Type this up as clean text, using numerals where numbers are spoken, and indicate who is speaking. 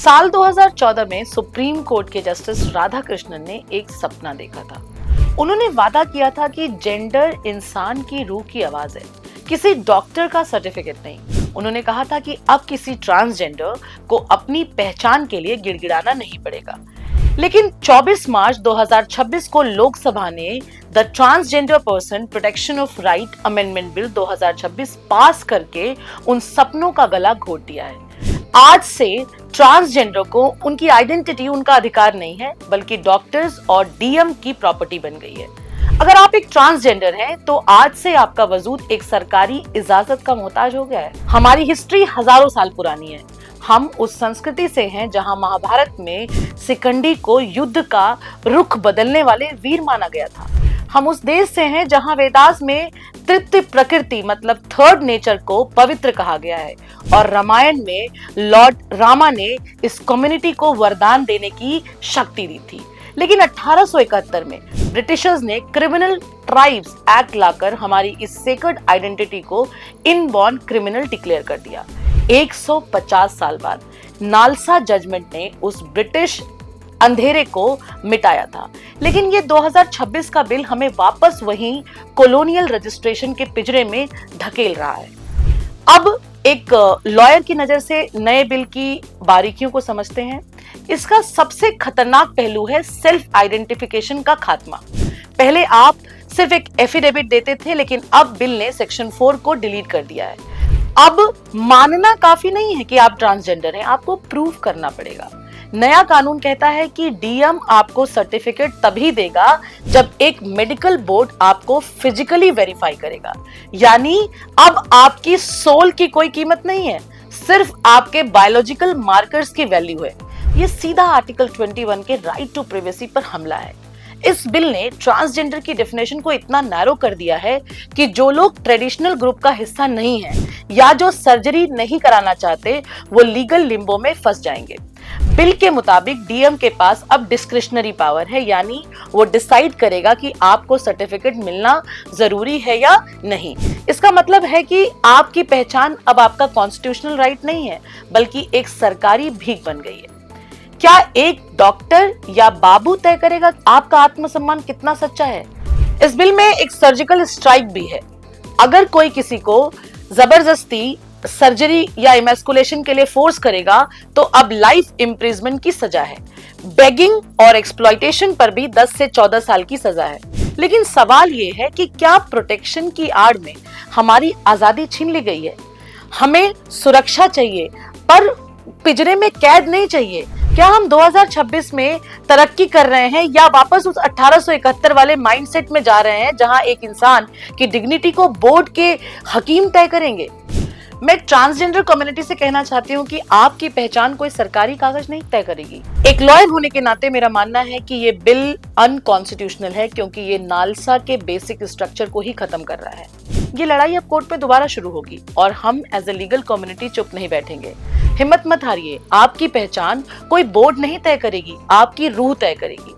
Speaker 1: साल 2014 में supreme court के जस्टिस राधाकृष्णन ने एक सपना देखा था। उन्होंने वादा किया था कि जेंडर इंसान की रूह की आवाज है, किसी डॉक्टर का सर्टिफिकेट नहीं। उन्होंने कहा था कि अब किसी ट्रांसजेंडर को अपनी पहचान के लिए गिड़गिड़ाना नहीं पड़ेगा। लेकिन 24 मार्च 2026 को लोकसभा ने the transgender person protection of right amendment bill 2026 पास करके उन सपनों का गला घोट दिया है। आज से ट्रांसजेंडर को उनकी आइडेंटिटी उनका अधिकार नहीं है, बल्कि डॉक्टर्स और डीएम की प्रॉपर्टी बन गई है। अगर आप एक ट्रांसजेंडर हैं, तो आज से आपका वजूद एक सरकारी इजाजत का मोहताज हो गया है। हमारी हिस्ट्री हजारों साल पुरानी है। हम उस संस्कृति से हैं जहां महाभारत में शिखंडी को युद्ध का रुख बदलने वाले वीर माना गया था। हम उस देश से हैं जहां वेदास में तृप्त प्रकृति मतलब थर्ड नेचर को पवित्र कहा गया है और रामायण में लॉर्ड रामा ने इस कम्युनिटी को वरदान देने की शक्ति दी थी। लेकिन 1871 में ब्रिटिशर्स ने क्रिमिनल ट्राइब्स एक्ट लाकर हमारी इस सेक्रेड आइडेंटिटी को इनबॉर्न क्रिमिनल डिक्लेयर कर दिया। 150 साल बाद नालसा जजमेंट ने उस ब्रिटिश अंधेरे को मिटाया था। लेकिन ये 2026 का बिल हमें वापस वही कॉलोनियल रजिस्ट्रेशन के पिंजरे में धकेल रहा है। अब एक लॉयर की नजर से नए बिल की बारीकियों को समझते हैं। इसका सबसे खतरनाक पहलू है सेल्फ आइडेंटिफिकेशन का खात्मा। पहले आप सिर्फ एक एफिडेविट देते थे, लेकिन अब बिल ने सेक्शन 4 को डिलीट कर दिया है। अब मानना काफी नहीं है कि आप ट्रांसजेंडर हैं, आपको प्रूव करना पड़ेगा। नया कानून कहता है कि डीएम आपको सर्टिफिकेट तभी देगा जब एक मेडिकल बोर्ड आपको फिजिकली वेरीफाई करेगा। यानी अब आपकी सोल की कोई कीमत नहीं है, सिर्फ आपके बायोलॉजिकल मार्कर्स की वैल्यू है। ये सीधा आर्टिकल 21 के राइट टू प्राइवेसी पर हमला है। इस बिल ने ट्रांसजेंडर की डेफिनेशन को इतना नैरो कर दिया है कि जो लोग ट्रेडिशनल ग्रुप का हिस्सा नहीं है या जो सर्जरी नहीं कराना चाहते, वो लीगल लिम्बो में फंस जाएंगे। बिल के मुताबिक डीएम के पास अब डिस्क्रिशनरी पावर है, यानी वो डिसाइड करेगा कि आपको सर्टिफिकेट मिलना जरूरी है या नहीं। इसका मतलब है कि आपकी पहचान अब आपका कॉन्स्टिट्यूशनल राइट नहीं है, बल्कि एक सरकारी भीख बन गई है। क्या एक डॉक्टर या बाबू तय करेगा आपका आत्मसम्मान कितना सच्चा है? इस बिल में एक सर्जिकल स्ट्राइक भी है। अगर कोई किसी को जबरदस्ती सर्जरी या इमैस्कुलेशन के लिए फोर्स करेगा, तो अब लाइफ इम्प्रिजमेंट की सजा है। बेगिंग और एक्सप्लॉइटेशन पर भी 10 से 14 साल की सजा है। लेकिन सवाल ये है कि क्या प्रोटेक्शन की आड़ में हमारी आजादी छीन ली गई है? हमें सुरक्षा चाहिए, पर पिंजरे में कैद नहीं चाहिए। क्या हम 2026 में तरक्की कर रहे हैं या वापस उस 1871 वाले माइंडसेट में जा रहे हैं जहां एक इंसान की डिग्निटी को बोर्ड के हकीम तय करेंगे? मैं ट्रांसजेंडर कम्युनिटी से कहना चाहती हूँ कि आपकी पहचान कोई सरकारी कागज नहीं तय करेगी। एक लॉयर होने के नाते मेरा मानना है कि ये बिल अनकॉन्स्टिट्यूशनल है, क्योंकि ये नालसा के बेसिक स्ट्रक्चर को ही खत्म कर रहा है। ये लड़ाई अब कोर्ट में दोबारा शुरू होगी और हम एज ए लीगल कम्युनिटी चुप नहीं बैठेंगे। हिम्मत मत हारिए, आपकी पहचान कोई बोर्ड नहीं तय करेगी, आपकी रूह तय करेगी।